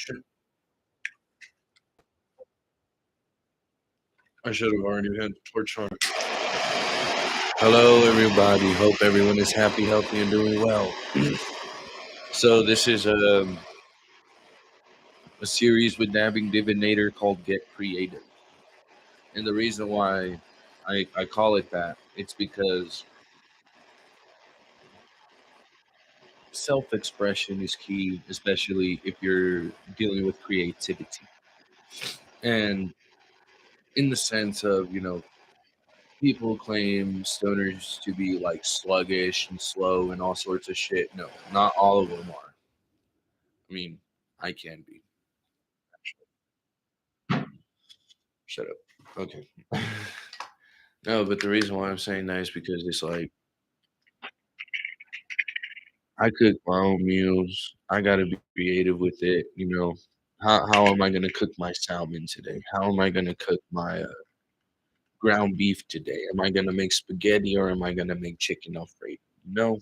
Shit, I should have already had the torch on. Hello, everybody. Hope everyone is happy, healthy, and doing well. So this is a series with Dabbing Divinator called Get Creative, and the reason why I call it that it's because self-expression is key, especially if you're dealing with creativity, and in the sense of people claim stoners to be like sluggish and slow and all sorts of shit. No, not all of them are. I mean, I can be. Shut up. Okay. No, but the reason why I'm saying that is because it's like I cook my own meals. I gotta be creative with it. How am I gonna cook my salmon today? How am I gonna cook my ground beef today? Am I gonna make spaghetti or am I gonna make chicken Alfredo? No,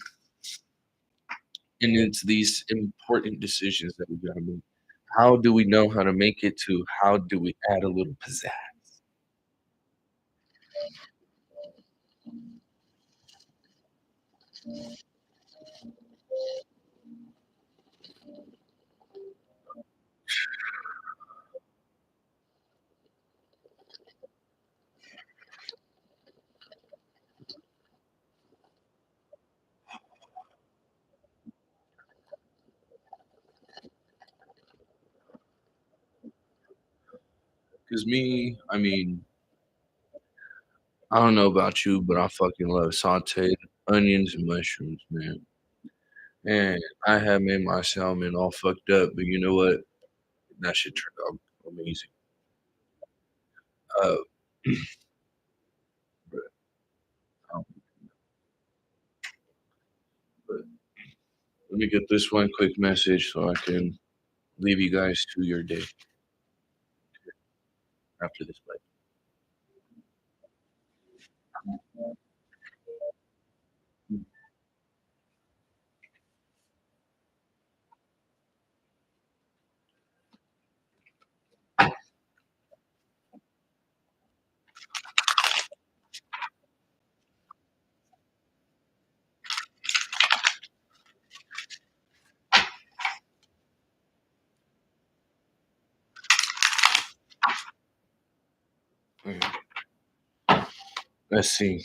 and it's these important decisions that we gotta make. How do we know how to make it to how do we add a little pizzazz? Because me, I mean, I don't know about you, but I fucking love sauteed onions and mushrooms, man. And I have made my salmon all fucked up, but you know what? That shit turned out amazing. Uh, but, um, but let me get this one quick message so I can leave you guys to your day after this bite. Okay. Let's see.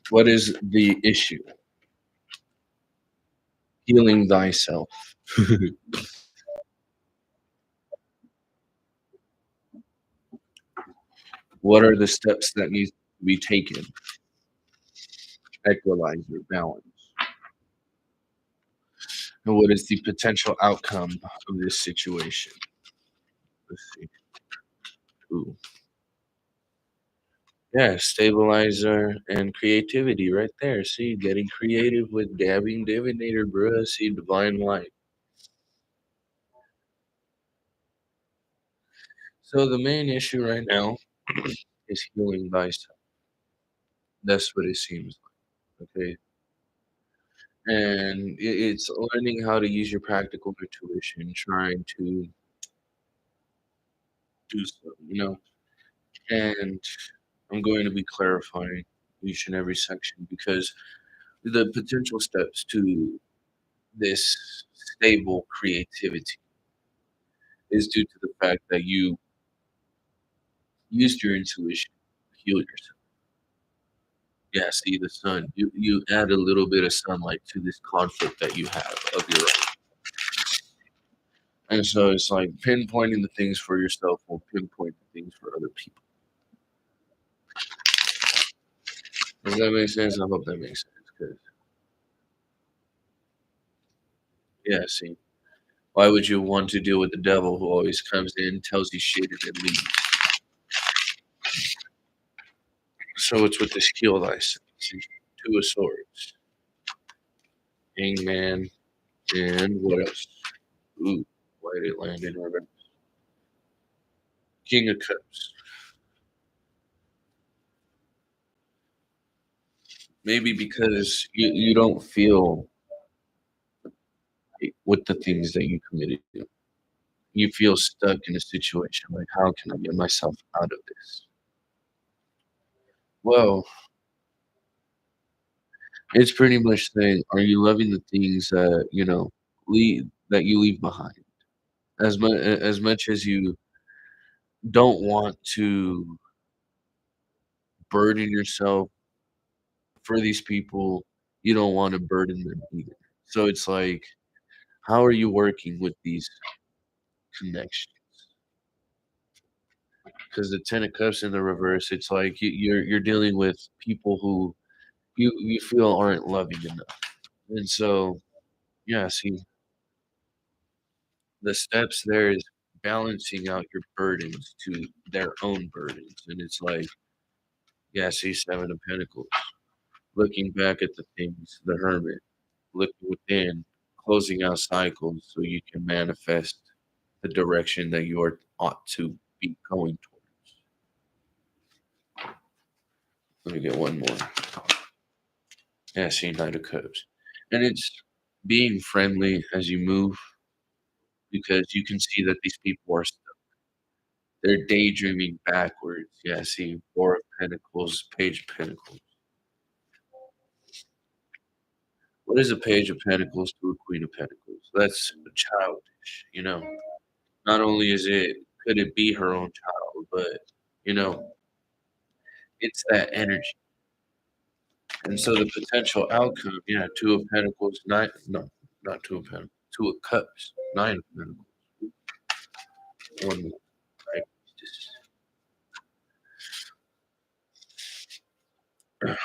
What is the issue? Healing thyself. What are the steps that need to be taken? Equalizer, balance. And what is the potential outcome of this situation? Let's see. Ooh. Yeah, stabilizer and creativity right there. See, getting creative with dabbing divinator, bruh. See, divine light. So the main issue right now is healing thyself. That's what it seems like. Okay. And it's learning how to use your practical intuition, trying to do so, And I'm going to be clarifying each and every section because the potential steps to this stable creativity is due to the fact that you used your intuition to heal yourself. Yeah, see the sun. You add a little bit of sunlight to this conflict that you have of your own. And so it's like pinpointing the things for yourself will pinpoint the things for other people. Does that make sense? I hope that makes sense. Because yeah, see, why would you want to deal with the devil who always comes in, tells you shit, and then leaves? So it's with this heal thyself. See, Two of Swords, Hangman, and what else? Ooh, why did it land in reverse? King of Cups. Maybe because you don't feel right with the things that you committed to. you feel stuck in a situation like, "How can I get myself out of this?" Well, it's pretty much saying, are you loving the things that, that you leave behind? As much as you don't want to burden yourself for these people, you don't wanna burden them either. So it's like, how are you working with these connections? Because the 10 of cups in the reverse, it's like you're dealing with people who you feel aren't loving enough. And so, yeah, see, the steps there is balancing out your burdens to their own burdens. And it's like, yeah, see, 7 of Pentacles, looking back at the things, the Hermit, looking within, closing out cycles so you can manifest the direction that you are ought to be going towards. Let me get one more. Yeah, see, Knight of Cups. And it's being friendly as you move because you can see that these people are they're daydreaming backwards. Yeah, see, Four of Pentacles, Page of Pentacles. What is a Page of Pentacles to a Queen of Pentacles? That's childish, you know. Not only is it could it be her own child, but you know, it's that energy. And so the potential outcome, yeah, Two of Pentacles, nine no, not Two of Pentacles, Two of Cups, Nine of Pentacles. One more, right?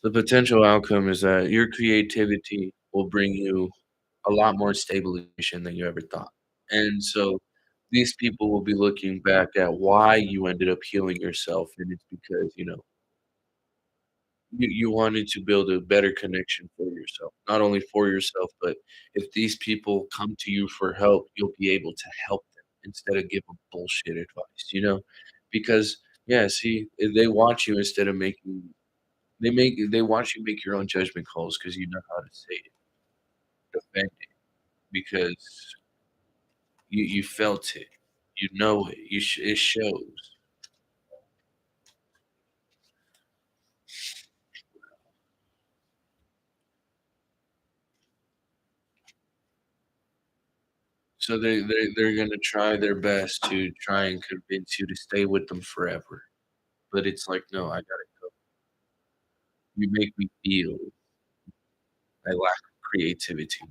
The potential outcome is that your creativity will bring you a lot more stabilization than you ever thought. And so these people will be looking back at why you ended up healing yourself, and it's because, you wanted to build a better connection for yourself. Not only for yourself, but if these people come to you for help, you'll be able to help them instead of give them bullshit advice, you know? Because, yeah, see, they want you instead of making they want you to make your own judgment calls because you know how to say it, defend it, because you felt it, you know it, it shows. So they're gonna try their best to try and convince you to stay with them forever. But it's like, "No, I gotta go. You make me feel I lack creativity.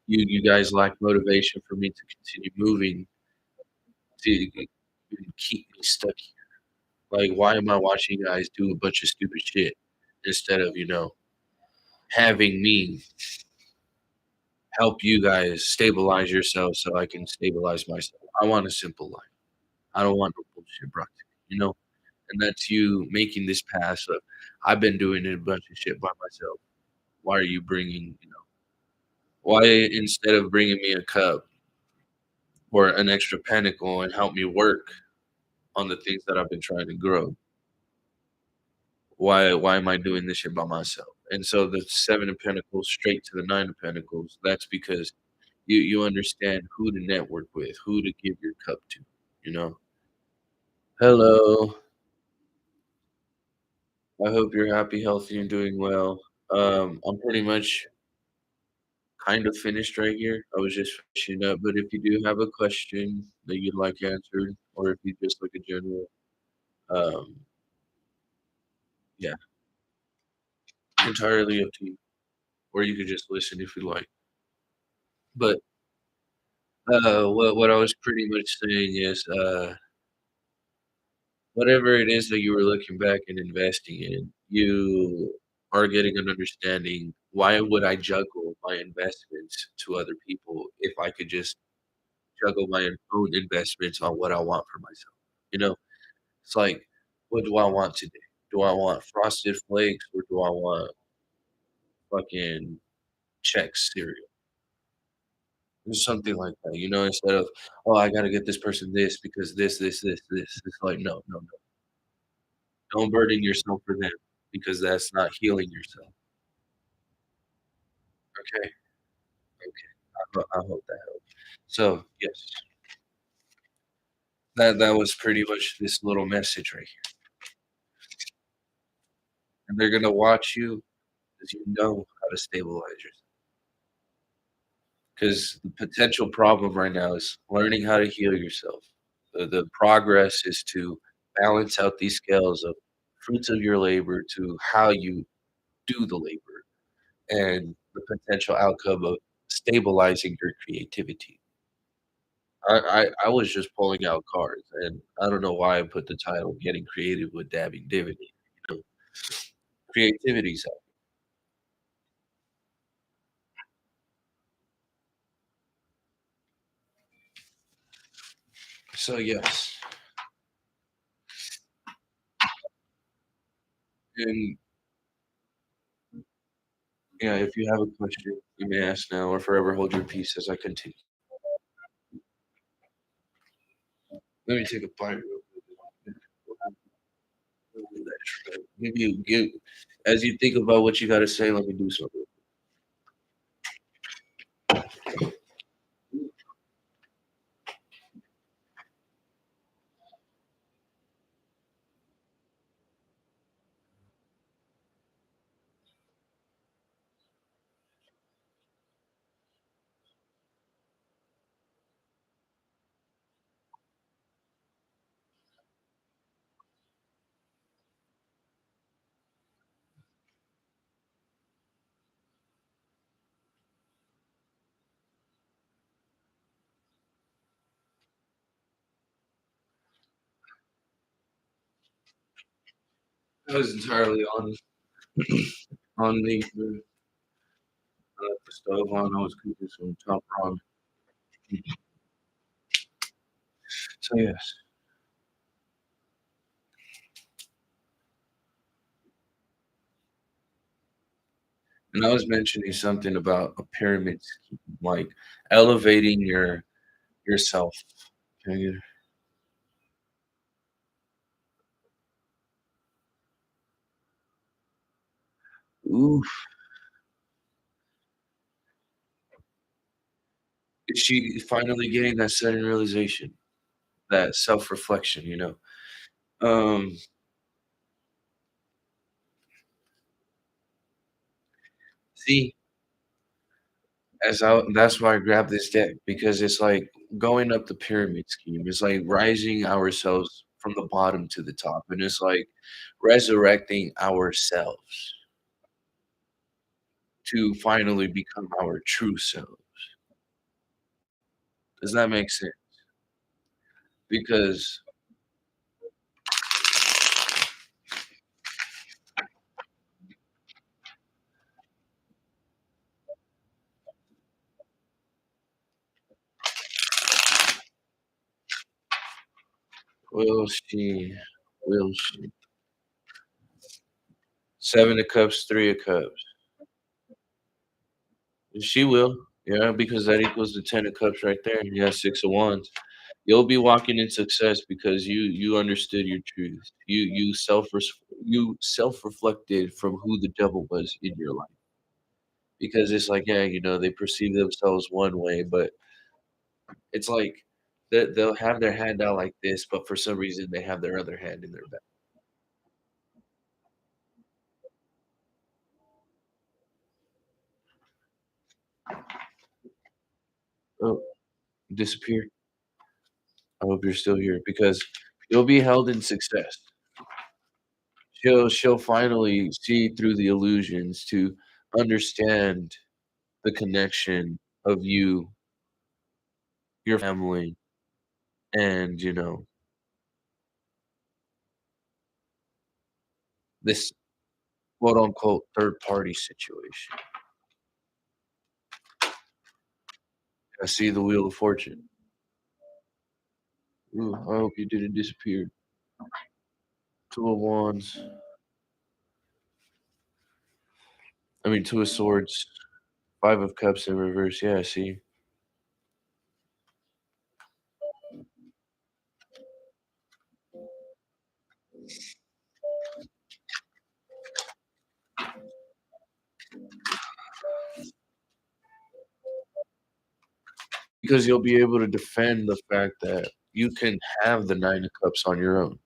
You guys lack motivation for me to continue moving to keep me stuck here. Like, why am I watching you guys do a bunch of stupid shit instead of, having me help you guys stabilize yourself so I can stabilize myself? I want a simple life. I don't want no bullshit brought to me, you know? And that's you making this pass of, I've been doing a bunch of shit by myself. Why are you bringing, why instead of bringing me a cup or an extra pentacle and help me work on the things that I've been trying to grow, why am I doing this shit by myself? And so the 7 of Pentacles straight to the 9 of Pentacles, that's because you understand who to network with, who to give your cup to, you know? Hello. I hope you're happy, healthy, and doing well. I'm pretty much kind of finished right here. I was just finishing up, but if you do have a question that you'd like answered, or if you just like a general, um, yeah, entirely up to you. Or you could just listen if you like. But what I was pretty much saying is, whatever it is that you were looking back and investing in, you are getting an understanding. Why would I juggle my investments to other people if I could just juggle my own investments on what I want for myself? You know, it's like, what do I want today? Do I want Frosted Flakes or do I want fucking Chex cereal? Or something like that, instead of, "Oh, I gotta get this person this because this." It's like, no, no, no. Don't burden yourself for them because that's not healing yourself. Okay? Okay. I hope that helps. So, yes, that was pretty much this little message right here, and they're gonna watch you because you know how to stabilize yourself. Because the potential problem right now is learning how to heal yourself. The progress is to balance out these scales of fruits of your labor to how you do the labor and the potential outcome of stabilizing your creativity. I was just pulling out cards, and I don't know why I put the title "Getting Creative with Dabbing Divinity." You know, creativity's out. So yes, and yeah, if you have a question, you may ask now or forever hold your peace as I continue. Let me take a bite real quick. Maybe you give as you think about what you gotta say, let me do something. I was entirely on on the stove on. I was cooking some top ramen. So yes, and I was mentioning something about a pyramid scheme, like elevating yourself. Can you oof. Is she finally getting that sudden realization, that self-reflection, you know? Um, see, as I that's why I grabbed this deck because it's like going up the pyramid scheme. It's like rising ourselves from the bottom to the top, and it's like resurrecting ourselves to finally become our true self. Does that make sense? Because will she will she 7 of Cups, 3 of Cups. She will, yeah, because that equals the 10 of Cups right there. You have 6 of Wands. You'll be walking in success because you understood your truth. You self-reflected from who the devil was in your life. Because it's like, yeah, they perceive themselves one way, but it's like they'll have their hand out like this, but for some reason they have their other hand in their back. Oh, disappeared. I hope you're still here because you'll be held in success. She'll finally see through the illusions to understand the connection of you, your family, and, this quote unquote third party situation. I see the wheel of fortune. Ooh, I hope you didn't disappear. Two of wands. I mean, two of swords. Five of cups in reverse. Yeah, I see. because you'll be able to defend the fact that you can have the 9 of cups on your own,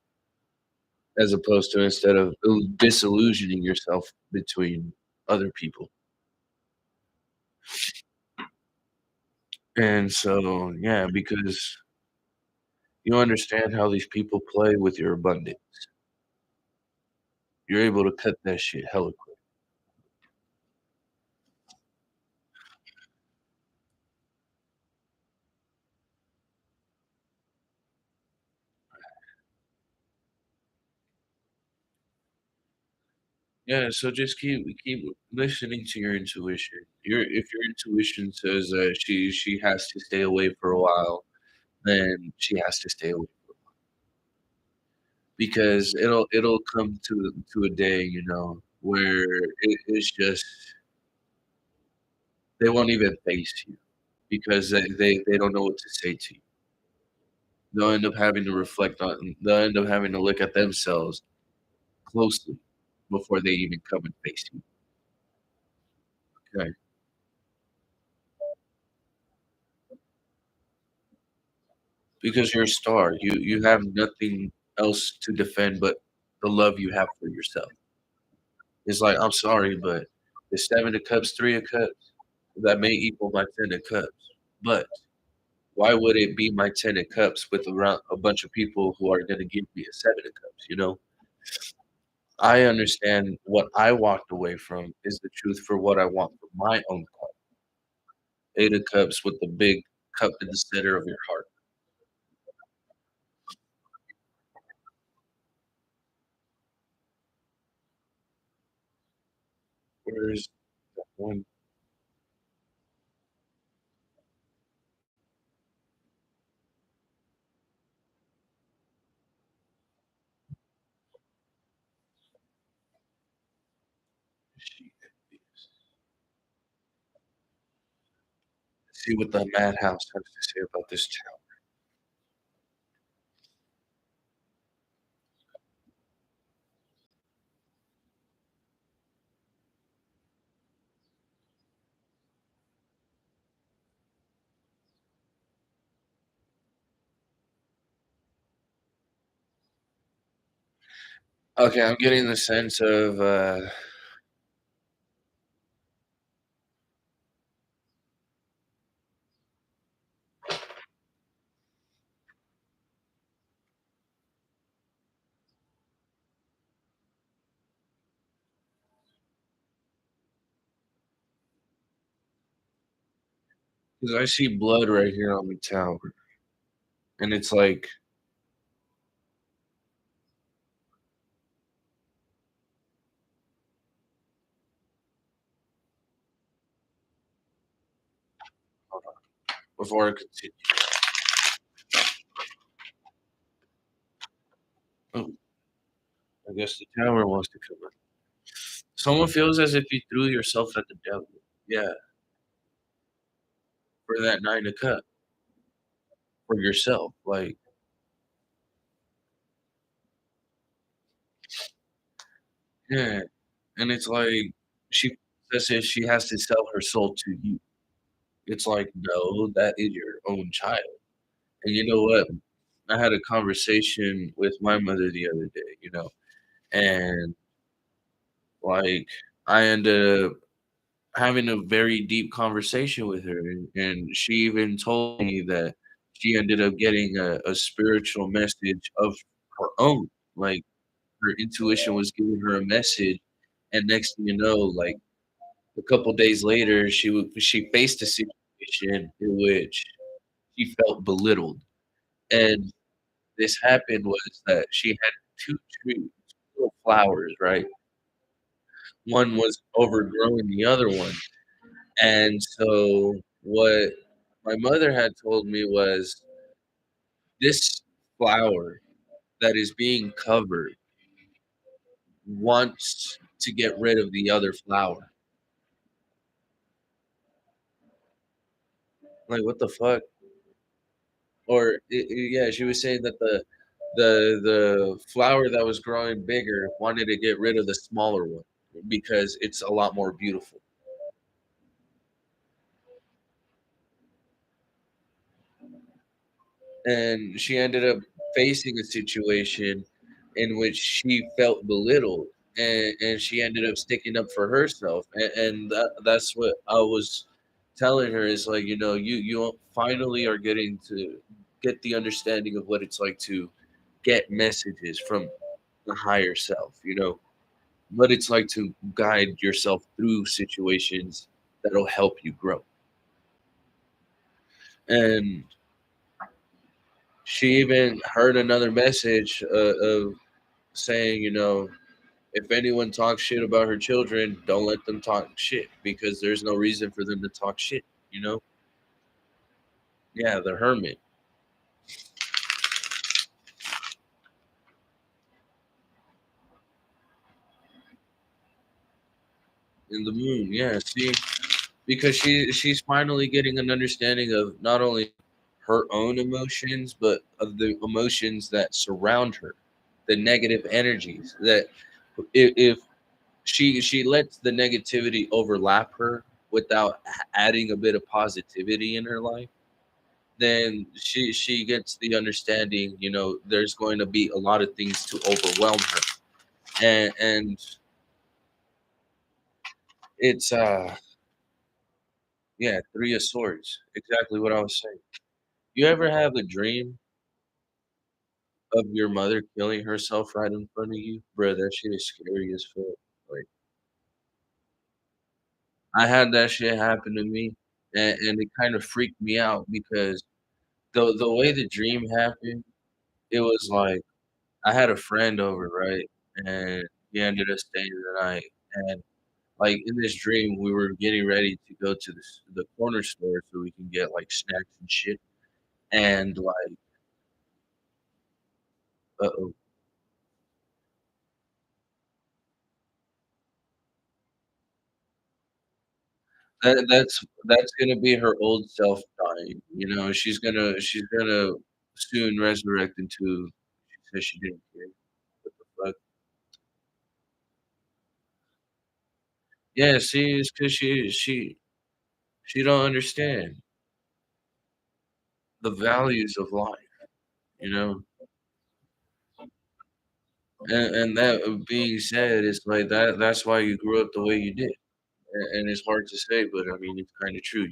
as opposed to instead of disillusioning yourself between other people. And so, yeah, because you understand how these people play with your abundance, you're able to cut that shit hella quick. Yeah, so just keep listening to your intuition. If your intuition says that she has to stay away for a while, then she has to stay away because it'll come to a day, where it's just they won't even face you because they don't know what to say to you. They'll end up having to reflect on they'll end up having to look at themselves closely before they even come and face you. Okay. Because you're a star. You have nothing else to defend but the love you have for yourself. It's like, I'm sorry, but the 7 of cups, 3 of cups, that may equal my 10 of cups. But why would it be my 10 of cups with around a bunch of people who are gonna give me a 7 of cups? I understand what I walked away from is the truth for what I want for my own cup. 8 of cups with the big cup in the center of your heart. Whereas that one she envious. See what the madhouse has to say about this town. Okay, I'm getting the sense of, 'cause I see blood right here on the tower, and it's like, hold on, before I continue. Oh, I guess the tower wants to come in. Someone feels as if you threw yourself at the devil. Yeah, for that 9 of cup, for yourself, like, yeah, and it's like, she says if she has to sell her soul to you. It's like, no, that is your own child, and you know what? I had a conversation with my mother the other day, and, like, I ended up having a very deep conversation with her, and she even told me that she ended up getting a spiritual message of her own, like, her intuition was giving her a message, and next thing you know, like, a couple days later, she faced a situation in which she felt belittled, and this happened was that she had 2 trees, little flowers, right? One was overgrowing the other one, and so what my mother had told me was, "This flower that is being covered wants to get rid of the other flower." Like, what the fuck? Or yeah, she was saying that the flower that was growing bigger wanted to get rid of the smaller one because it's a lot more beautiful. and she ended up facing a situation in which she felt belittled, and she ended up sticking up for herself, and that's what I was telling her is like, you finally are getting to get the understanding of what it's like to get messages from the higher self, what it's like to guide yourself through situations that'll help you grow. And she even heard another message of saying, if anyone talks shit about her children, don't let them talk shit because there's no reason for them to talk shit, you know? Yeah, the hermit in the moon. Yeah, see, because she's finally getting an understanding of not only her own emotions, but of the emotions that surround her, the negative energies that if she lets the negativity overlap her without adding a bit of positivity in her life, then she gets the understanding, there's going to be a lot of things to overwhelm her. And it's yeah, three of swords. Exactly what I was saying. You ever have a dream of your mother killing herself right in front of you? Bro, that shit is scary as fuck. Like, I had that shit happen to me, and it kind of freaked me out because the way the dream happened, it was like I had a friend over, right? And he ended up staying the night. And like in this dream, we were getting ready to go to the corner store so we can get like snacks and shit. And like, uh-oh, that's gonna be her old self dying. She's gonna soon resurrect into. She says she didn't care. What the fuck? Yeah, see, it's because she don't understand the values of life. You know, and that being said, it's like that's why you grew up the way you did, and it's hard to say, but I mean, it's kinda true.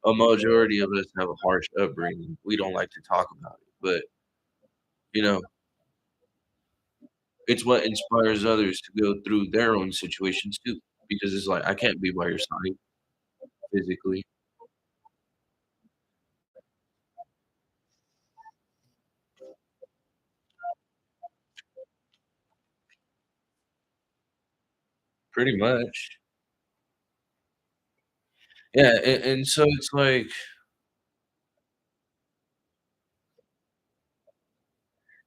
A majority of us have a harsh upbringing. We don't like to talk about it, but, you know, it's what inspires others to go through their own situations too, because it's like, I can't be by your side physically. Pretty much. Yeah, and so it's like,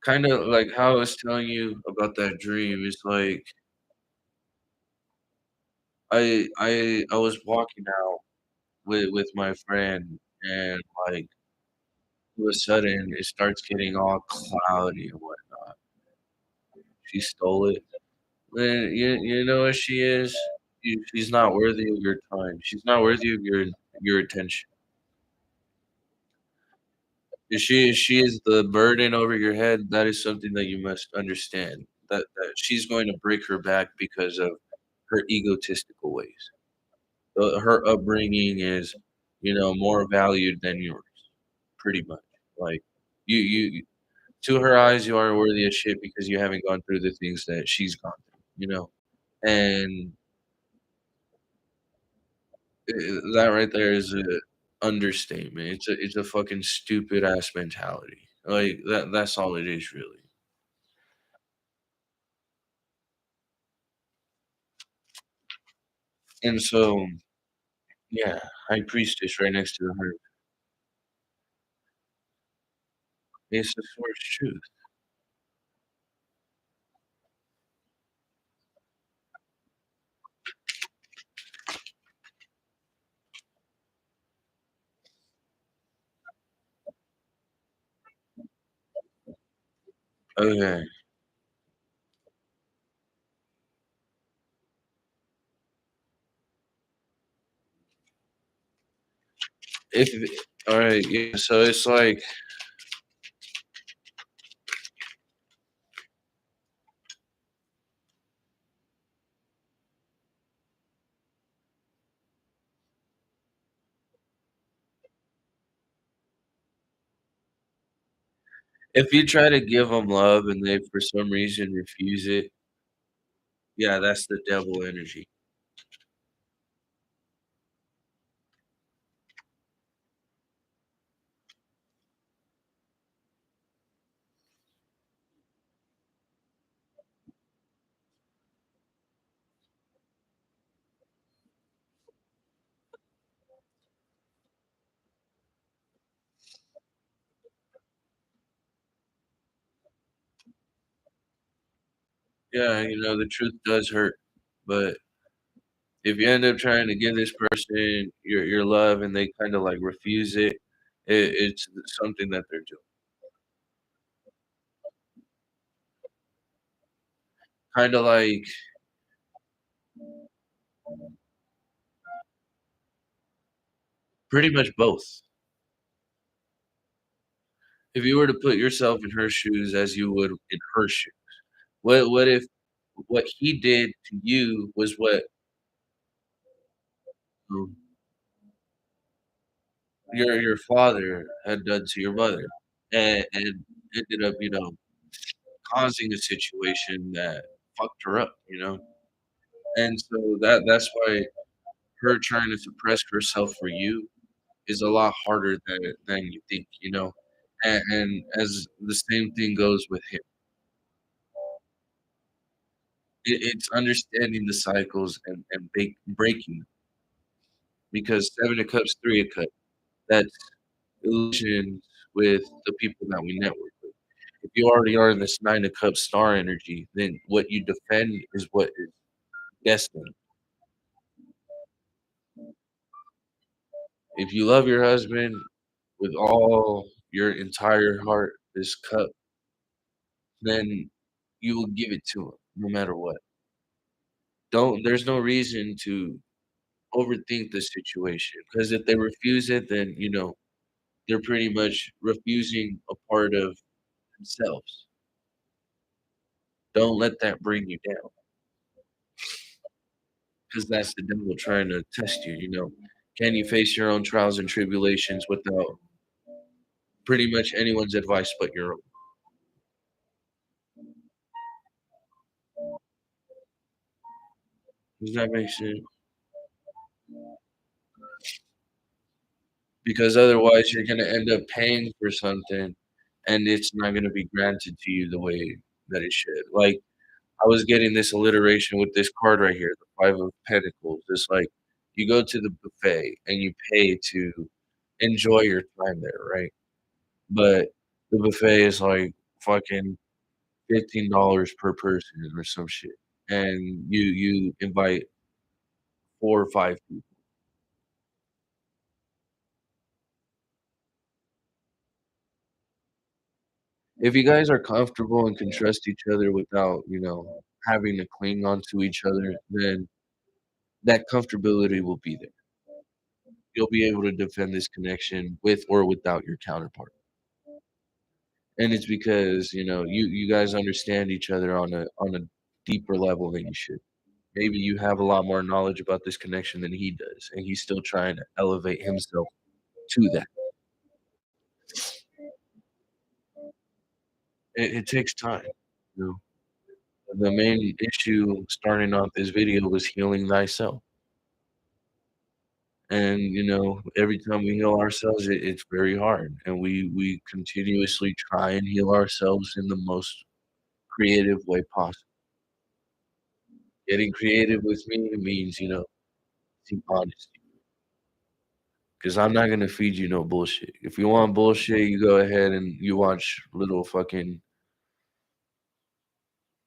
kinda like how I was telling you about that dream, it's like, I was walking out with my friend, and, like, all of a sudden, it starts getting all cloudy and whatnot. She stole it. Man, you know what she is? She's not worthy of your time. She's not worthy of your attention. If she is the burden over your head, that is something that you must understand, that she's going to break her back because of her egotistical ways. Her upbringing is, more valued than yours, pretty much. Like, you to her eyes, you aren't worthy of shit because you haven't gone through the things that she's gone through? And that right there is a understatement. It's a fucking stupid ass mentality. Like that's all it is really. And so yeah, high priestess right next to her. It's the source truth. Okay. If all right, yeah, so it's like If you try to give them love and they, for some reason, refuse it, yeah, that's the devil energy. Yeah, the truth does hurt, but if you end up trying to give this person your love and they kinda, like, refuse it, it's something that they're doing. Kinda like pretty much both. If you were to put yourself in her shoes as you would in her shoes, what if what he did to you was what, um, your father had done to your mother, and ended up, causing a situation that fucked her up, you know? And so that's why her trying to suppress herself for you is a lot harder than you think, you know? And as the same thing goes with him. It's understanding the cycles and breaking them, because 7 of Cups, 3 of Cups, that's illusions with the people that we network with. If you already are in this 9 of Cups star energy, then what you defend is what is destined. If you love your husband with all your entire heart, this cup, then you will give it to him no matter what. Don't There's no reason to overthink the situation, because if they refuse it, then, they're pretty much refusing a part of themselves. Don't let that bring you down, because that's the devil trying to test you, you know? Can you face your own trials and tribulations without pretty much anyone's advice but your own? Does that make sense? Because otherwise you're gonna end up paying for something, and it's not gonna be granted to you the way that it should. Like, I was getting this alliteration with this card right here, the 5 of Pentacles. It's like, you go to the buffet and you pay to enjoy your time there, right? But the buffet is like fucking $15 per person or some shit, and you invite 4 or 5 people. If you guys are comfortable and can trust each other without, having to cling on to each other, then that comfortability will be there. You'll be able to defend this connection with or without your counterpart. And it's because, you guys understand each other on a deeper level than you should. Maybe you have a lot more knowledge about this connection than he does, and he's still trying to elevate himself to that. It takes time. You know? The main issue starting off this video was healing thyself. And, every time we heal ourselves, it's very hard. And we continuously try and heal ourselves in the most creative way possible. Getting creative with me means, seek honesty. Because I'm not gonna feed you no bullshit. If you want bullshit, you go ahead and you watch little fucking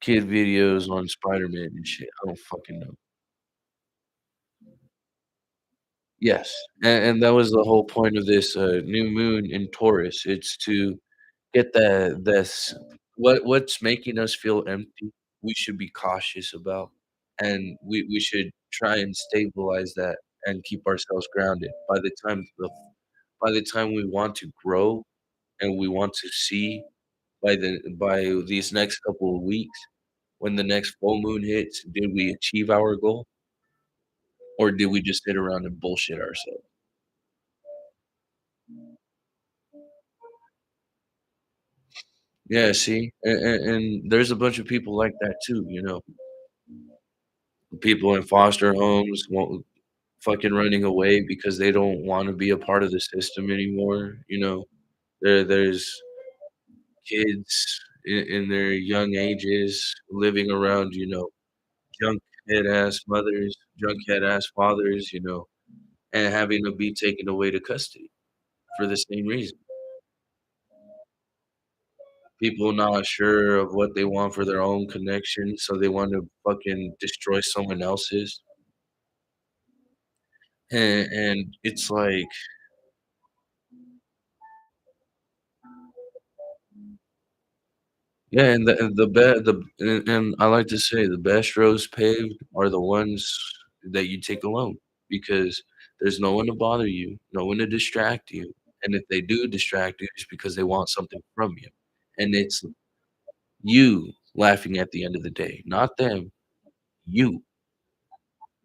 kid videos on Spider-Man and shit. I don't fucking know. Yes, and that was the whole point of this, new moon in Taurus. It's to get this what's making us feel empty, we should be cautious about, and we should try and stabilize that and keep ourselves grounded. By the time we want to grow and we want to see by these next couple of weeks, when the next full moon hits, did we achieve our goal, or did we just sit around and bullshit ourselves? Yeah, see, and there's a bunch of people like that too, you know, people in foster homes won't fucking running away because they don't want to be a part of the system anymore. You know, there's kids in their young ages living around, you know, junkhead ass mothers, junkhead ass fathers, you know, and having to be taken away to custody for the same reason. People not sure of what they want for their own connection, so they want to fucking destroy someone else's. And it's like, yeah, and the be the and I like to say the best roads paved are the ones that you take alone, because there's no one to bother you, no one to distract you, and if they do distract you, it's because they want something from you, and it's you laughing at the end of the day, not them, you,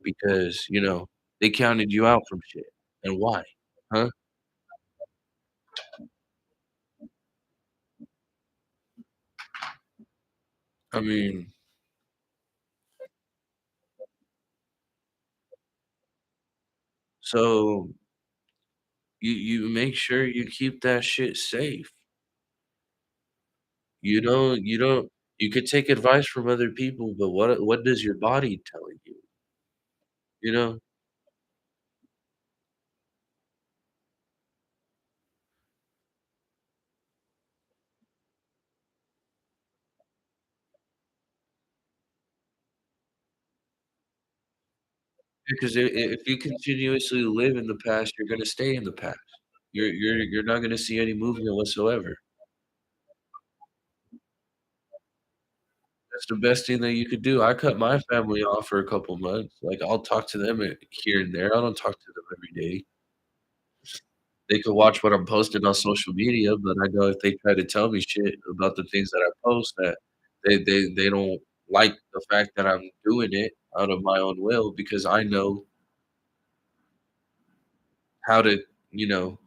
because, you know, they counted you out from shit, and why? Huh? I mean, so you make sure you keep that shit safe. You don't you could take advice from other people, but what does your body telling you? You know? Because if you continuously live in the past, you're gonna stay in the past. You're not gonna see any movement whatsoever. That's the best thing that you could do. I cut my family off for a couple months. Like, I'll talk to them, here and there. I don't talk to them every day. They could watch what I'm posting on social media, but I know if they try to tell me shit about the things that I post, that they don't like the fact that I'm doing it out of my own will, because I know how to, you know,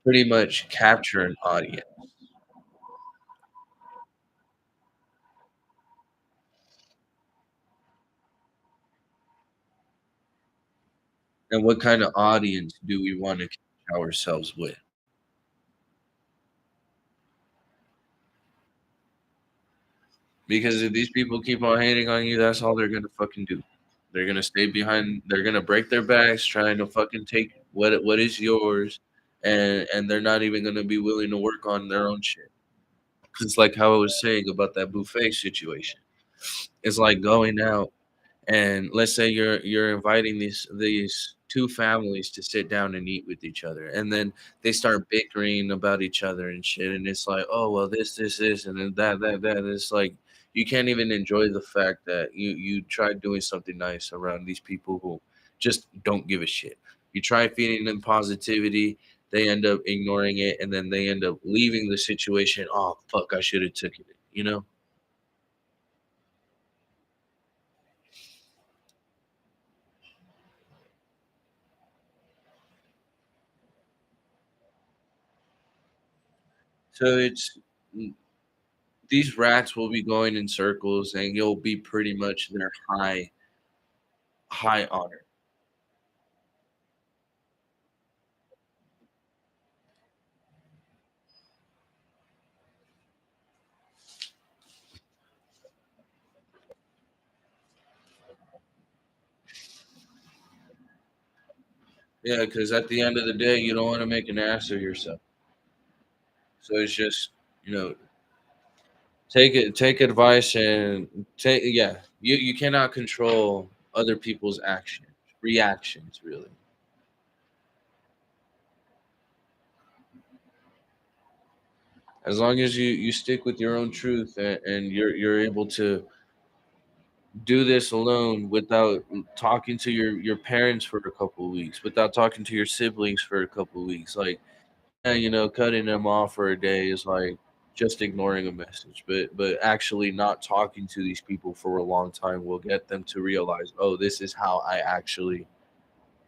pretty much capture an audience and what kind of audience do we wanna catch ourselves with. Because if these people keep on hating on you, that's all they're gonna fucking do. They're gonna break their backs trying to fucking take what is yours, and they're not even gonna be willing to work on their own shit. It's like how I was saying about that buffet situation. It's like going out and let's say you're inviting these 2 families to sit down and eat with each other, and then they start bickering about each other and shit, and it's like, "Oh, well, this, and then that," and it's like, you can't even enjoy the fact that you tried doing something nice around these people who just don't give a shit. You try feeding them positivity, they end up ignoring it, and then they end up leaving the situation, "Oh, fuck, I shoulda took it," you know? So it's these rats will be going in circles, and you'll be pretty much their high honor. Yeah, because at the end of the day, you don't wanna make an ass of yourself. So it's just, you know, take advice and take yeah, you cannot control other people's actions, reactions, really. As long as you stick with your own truth, and you're able to do this alone without talking to your parents for a couple of weeks, without talking to your siblings for a couple of weeks, like, yeah, you know, cutting them off for a day is like just ignoring a message, but actually not talking to these people for a long time will get them to realize, "Oh, this is how I actually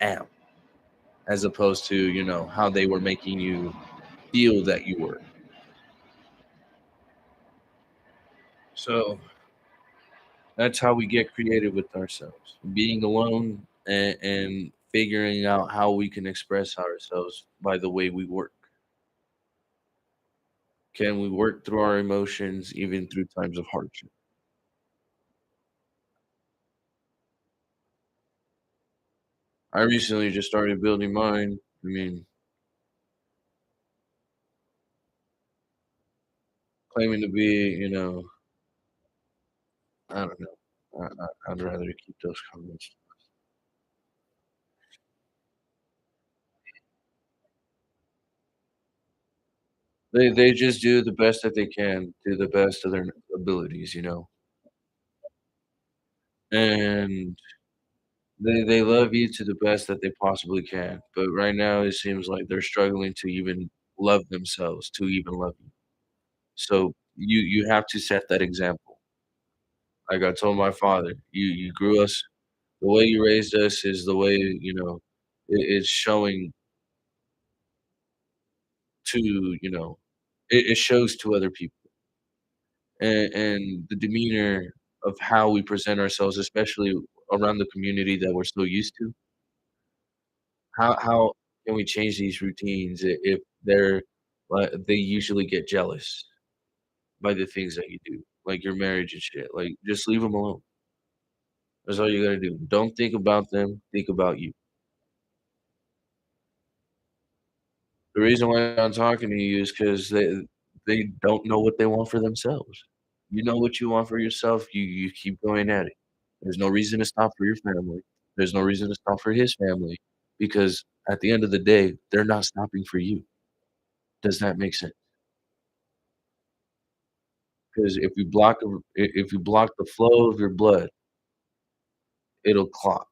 am," as opposed to, you know, how they were making you feel that you were. So that's how we get creative with ourselves. Being alone and figuring out how we can express ourselves by the way we work. Can we work through our emotions even through times of hardship? I recently just started building mine. I mean, claiming to be, I don't know. I'd rather keep those comments. They just do the best that they can to the best of their abilities. And they love you to the best that they possibly can. But right now it seems like they're struggling to even love themselves, to even love you. So you have to set that example. Like I told my father, you grew us the way you raised us is the way, it's showing to, it shows to other people. And the demeanor of how we present ourselves, especially around the community that we're so used to. How can we change these routines if they're they usually get jealous by the things that you do, like your marriage and shit? Like, just leave them alone. That's all you gotta do. Don't think about them, think about you. The reason why I'm talking to you is because they don't know what they want for themselves. You know what you want for yourself, you keep going at it. There's no reason to stop for your family. There's no reason to stop for his family because at the end of the day, they're not stopping for you. Does that make sense? Because if you block the flow of your blood, it'll clot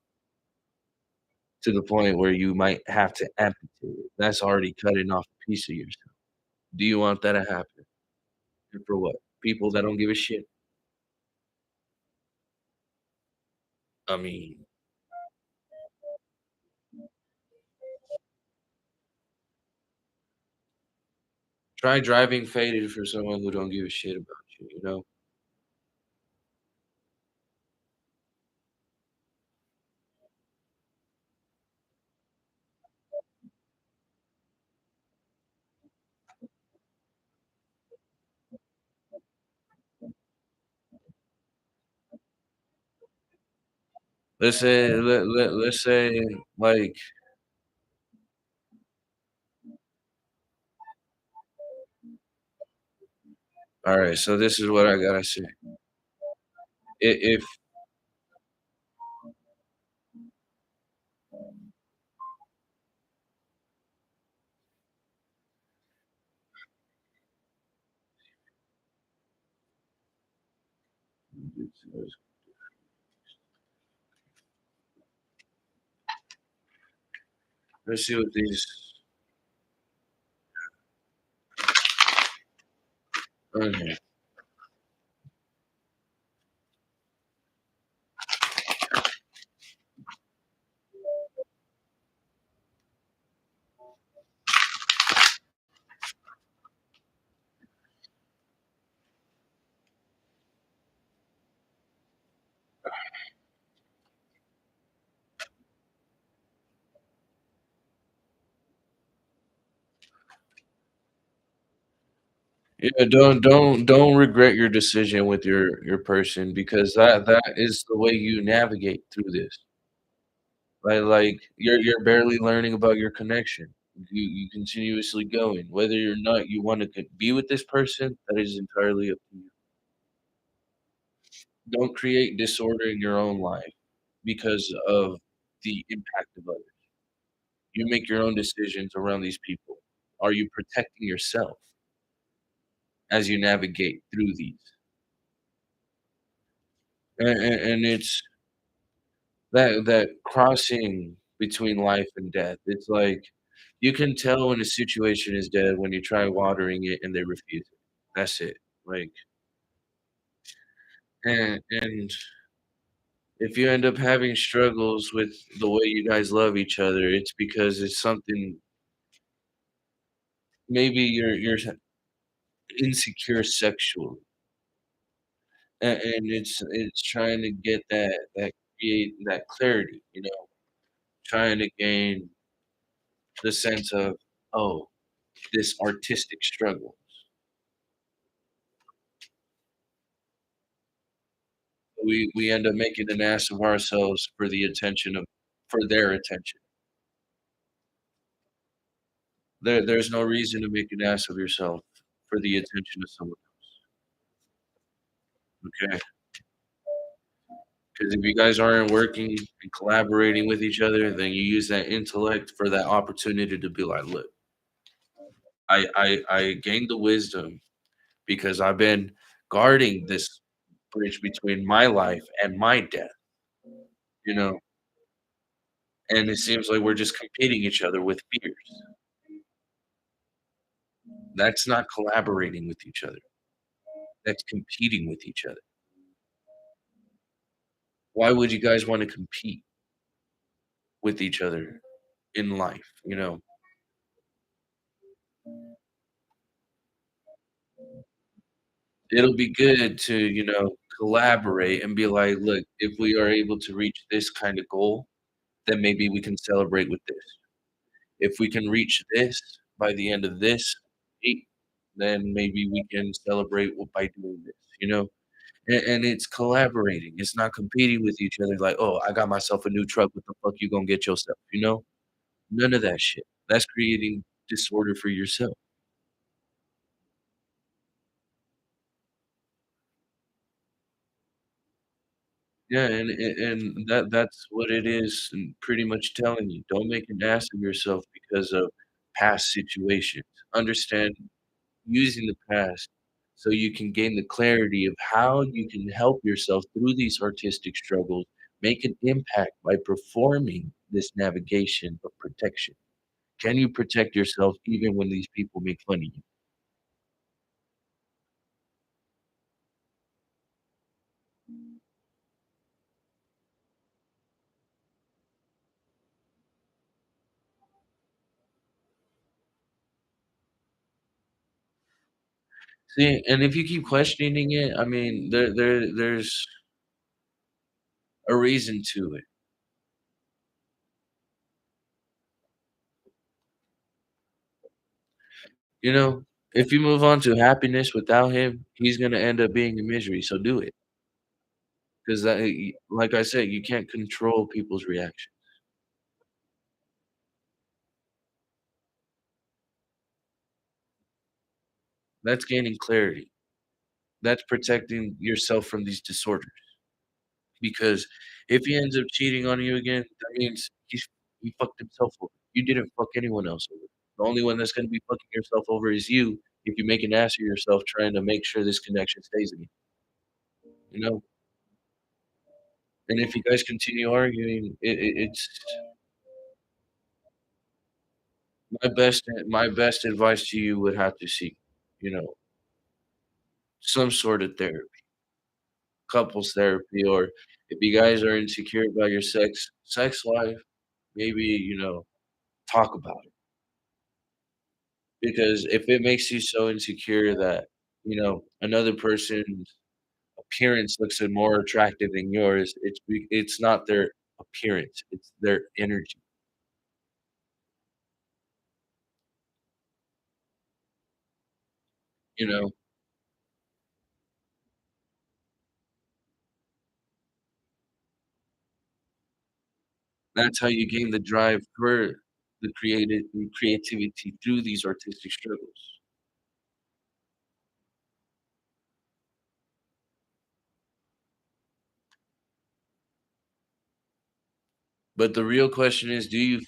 to the point where you might have to amputate it. That's already cutting off a piece of yourself. Do you want that to happen? And for what? People that don't give a shit? I mean, try driving faded for someone who don't give a shit about you? Let's say, like, alright, so this is what I gotta say. If let's see what these okay. Yeah, don't regret your decision with your person because that is the way you navigate through this. Like you're barely learning about your connection. You continuously going. Whether or not you wanna be with this person, that is entirely up to you. Don't create disorder in your own life because of the impact of others. You make your own decisions around these people. Are you protecting yourself as you navigate through these? And it's that crossing between life and death. It's like you can tell when a situation is dead when you try watering it and they refuse it. That's it. Like and if you end up having struggles with the way you guys love each other, it's because it's something maybe you're insecure sexually. and it's trying to get that create that clarity, trying to gain the sense of, "Oh, this artistic struggle." We end up making an ass of ourselves for their attention. There's no reason to make an ass of yourself for the attention of someone, okay? Because if you guys aren't working and collaborating with each other, then you use that intellect for that opportunity to be like, "Look, I gained the wisdom because I've been guarding this bridge between my life and my death," you know? And it seems like we're just competing each other with fears. That's not collaborating with each other. That's competing with each other. Why would you guys wanna compete with each other in life, you know? It'll be good to, collaborate and be like, "Look, if we are able to reach this kinda goal, then maybe we can celebrate with this. If we can reach this by the end of this week, then maybe we can celebrate by doing this," you know? And it's collaborating, it's not competing with each other like, "Oh, I got myself a new truck, what the fuck you gonna get yourself?" You know? None of that shit. That's creating disorder for yourself. Yeah, and that's what it is, and pretty much telling you, don't make an ass of yourself because of past situations. Understand using the past so you can gain the clarity of how you can help yourself through these artistic struggles, make an impact by performing this navigation of protection. Can you protect yourself even when these people make fun of you? See, and if you keep questioning it, I mean, there's a reason to it. You know, if you move on to happiness without him, he's gonna end up being in misery, so do it. 'Cause like I said, you can't control people's reaction. That's gaining clarity. That's protecting yourself from these disorders, because if he ends up cheating on you again, that means he fucked himself over. You didn't fuck anyone else over. The only one that's gonna be fucking yourself over is you if you make an ass of yourself trying to make sure this connection stays again, you know? And if you guys continue arguing, it's my best advice to you would have to seek, you know, some sort of therapy, couples therapy, or if you guys are insecure about your sex life, maybe, talk about it. Because if it makes you so insecure that, another person's appearance looks more attractive than yours, it's not their appearance, it's their energy, you know? That's how you gain the drive for the creativity through these artistic struggles. But the real question is, do you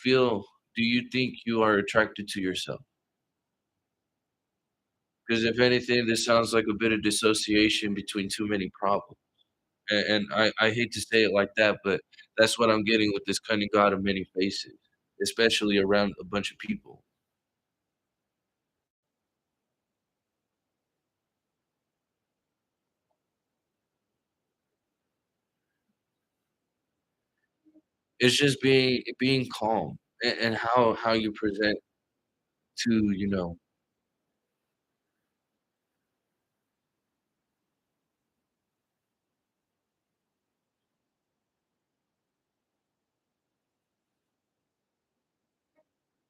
think you are attracted to yourself? Because if anything, this sounds like a bit of dissociation between too many problems. And I hate to say it like that, but that's what I'm getting with this cunning god of many faces, especially around a bunch of people. It's just being calm and how you present to, you know.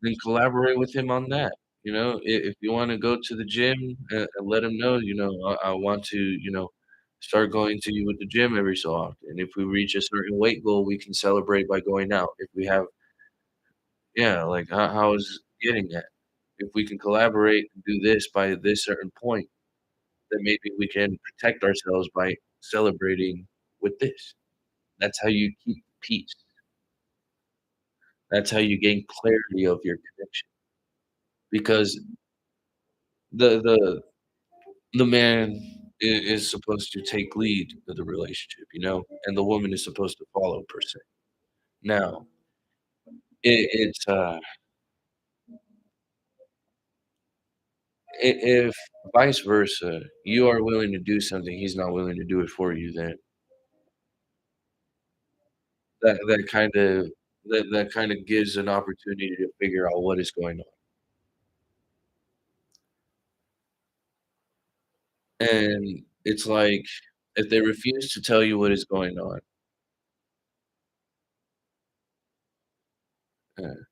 then collaborate with him on that, if you wanna go to the gym, and let him know, "I want to, start going to you with the gym every so often. If we reach a certain weight goal, we can celebrate by going out. If we have" yeah, like, how I was getting at. If we can collaborate and do this by this certain point, then maybe we can protect ourselves by celebrating with this. That's how you keep peace. That's how you gain clarity of your connection. Because the the man is supposed to take lead of the relationship, and the woman is supposed to follow per se. Now, it's if vice versa, you are willing to do something, he's not willing to do it for you, then that kind of that kind of gives an opportunity to figure out what is going on. And it's like if they refuse to tell you what is going on, uh,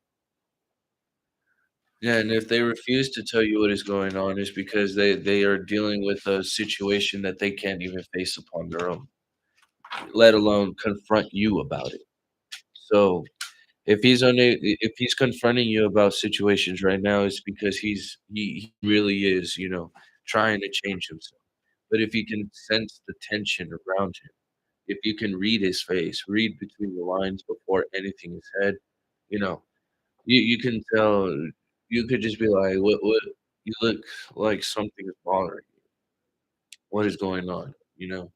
yeah, and if they refuse to tell you what is going on, it's because they are dealing with a situation that they can't even face upon their own, let alone confront you about it. So, if he's confronting you about situations right now, it's because he really is, trying to change himself. But if you can sense the tension around him, if you can read his face, read between the lines before anything is said, you know, you can tell you could just be like, "What you look like something is bothering you. What is going on?" You know?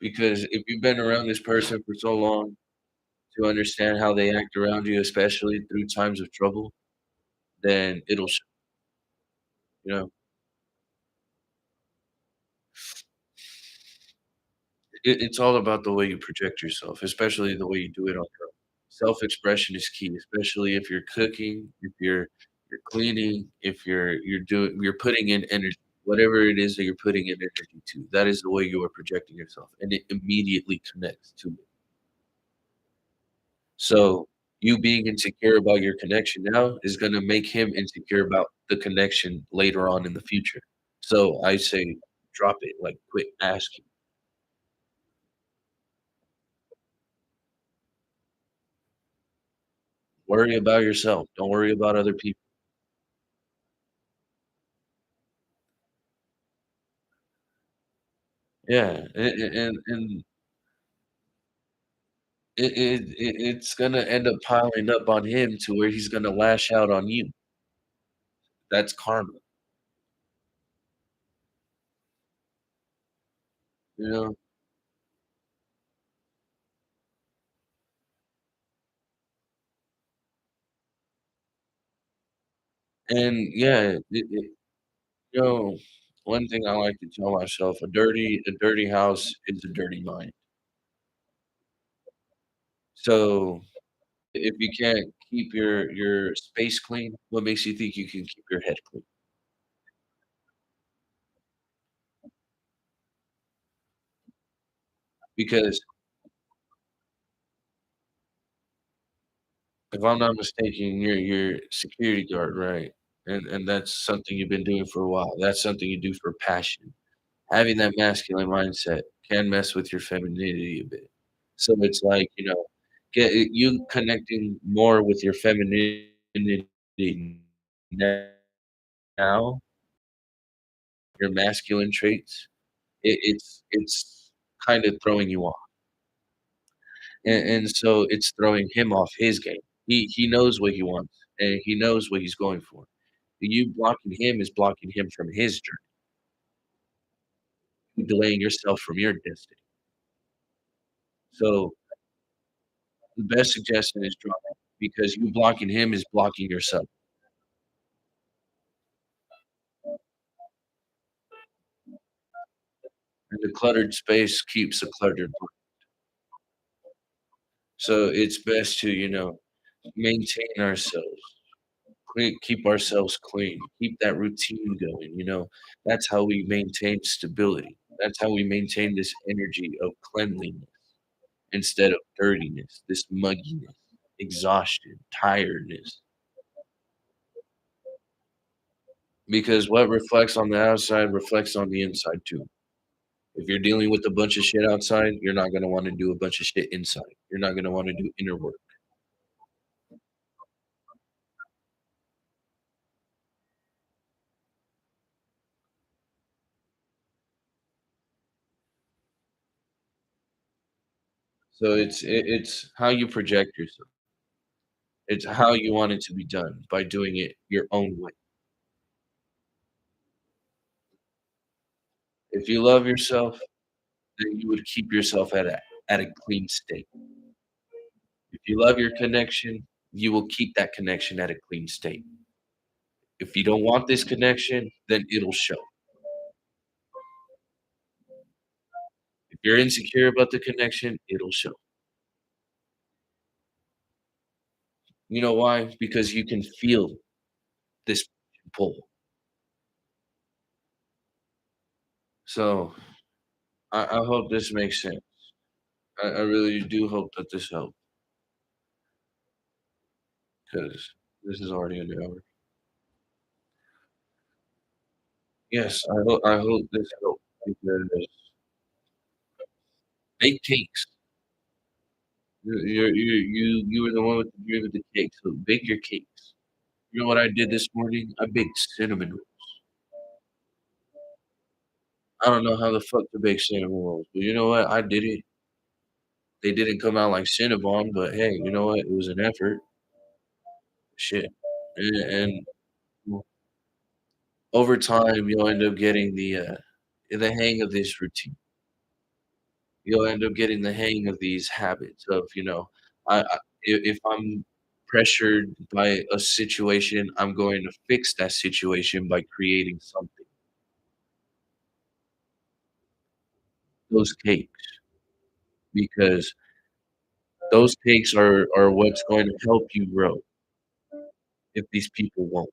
Because if you've been around this person for so long to understand how they act around you, especially through times of trouble, then it'll sh you know? It's all about the way you project yourself, especially the way you do it on your own. Self-expression is key, especially if you're cooking, if you're cleaning, if you're putting in energy, whatever it is that you're putting in energy to, that is the way you are projecting yourself, and it immediately connects to it. So, you being insecure about your connection now is gonna make him insecure about the connection later on in the future. So, I say drop it, like, quit asking. Worry about yourself, don't worry about other people. Yeah, and it's gonna end up piling up on him to where he's gonna lash out on you. That's karma, you know? And, yeah, you know, one thing I like to tell myself, a dirty house is a dirty mind. So, if you can't keep your space clean, what makes you think you can keep your head clean? Because if I'm not mistaken, you're security guard, right? And that's something you've been doing for a while. That's something you do for passion. Having that masculine mindset can mess with your femininity a bit. So it's like, get you connecting more with your femininity now, your masculine traits, it's kind of throwing you off. And so it's throwing him off his game. He knows what he wants, and he knows what he's going for. You blocking him is blocking him from his journey, delaying yourself from your destiny. So the best suggestion is drop it, because you blocking him is blocking yourself, and the cluttered space keeps a cluttered mind. So it's best to, maintain ourselves, keep ourselves clean, keep that routine going, That's how we maintain stability. That's how we maintain this energy of cleanliness, instead of dirtiness, this mugginess, exhaustion, tiredness. Because what reflects on the outside reflects on the inside too. If you're dealing with a bunch of shit outside, you're not gonna wanna do a bunch of shit inside. You're not gonna wanna do inner work. So it's how you project yourself. It's how you want it to be done by doing it your own way. If you love yourself, then you would keep yourself at a clean state. If you love your connection, you will keep that connection at a clean state. If you don't want this connection, then it'll show. If you're insecure about the connection, it'll show. You know why? Because you can feel this pull. So I hope this makes sense. I really do hope that this helped because this is already an hour. Yes, I hope this helped because bake cakes. You were the one with the dream of the cake, so bake your cakes. You know what I did this morning? I baked cinnamon rolls. I don't know how the fuck to bake cinnamon rolls, but you know what? I did it. They didn't come out like Cinnabon, but hey, you know what? It was an effort. Shit. And over time, you'll end up getting the hang of this routine. You'll end up getting the hang of these habits of, if I'm pressured by a situation, I'm going to fix that situation by creating something. Those cakes, because those cakes are what's going to help you grow if these people won't.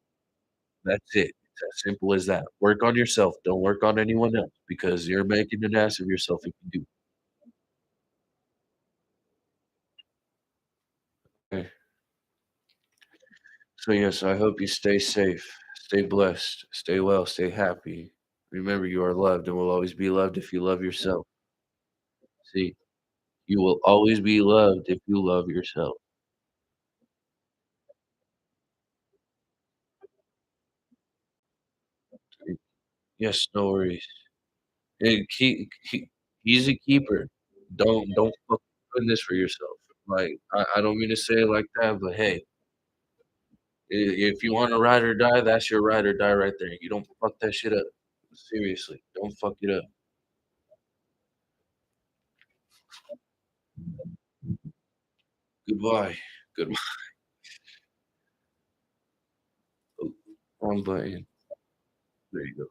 That's it. It's as simple as that. Work on yourself. Don't work on anyone else because you're making an ass of yourself if you do. Okay. So yes, I hope you stay safe, stay blessed, stay well, stay happy. Remember, you are loved and will always be loved if you love yourself. See, you will always be loved if you love yourself. Yes, no worries. And he's a keeper. Don't fuck doing this for yourself. Like I don't mean to say it like that, but hey, if you want to ride or die, that's your ride or die right there. You don't fuck that shit up. Seriously, don't fuck it up. Goodbye. Goodbye. Wrong button. There you go.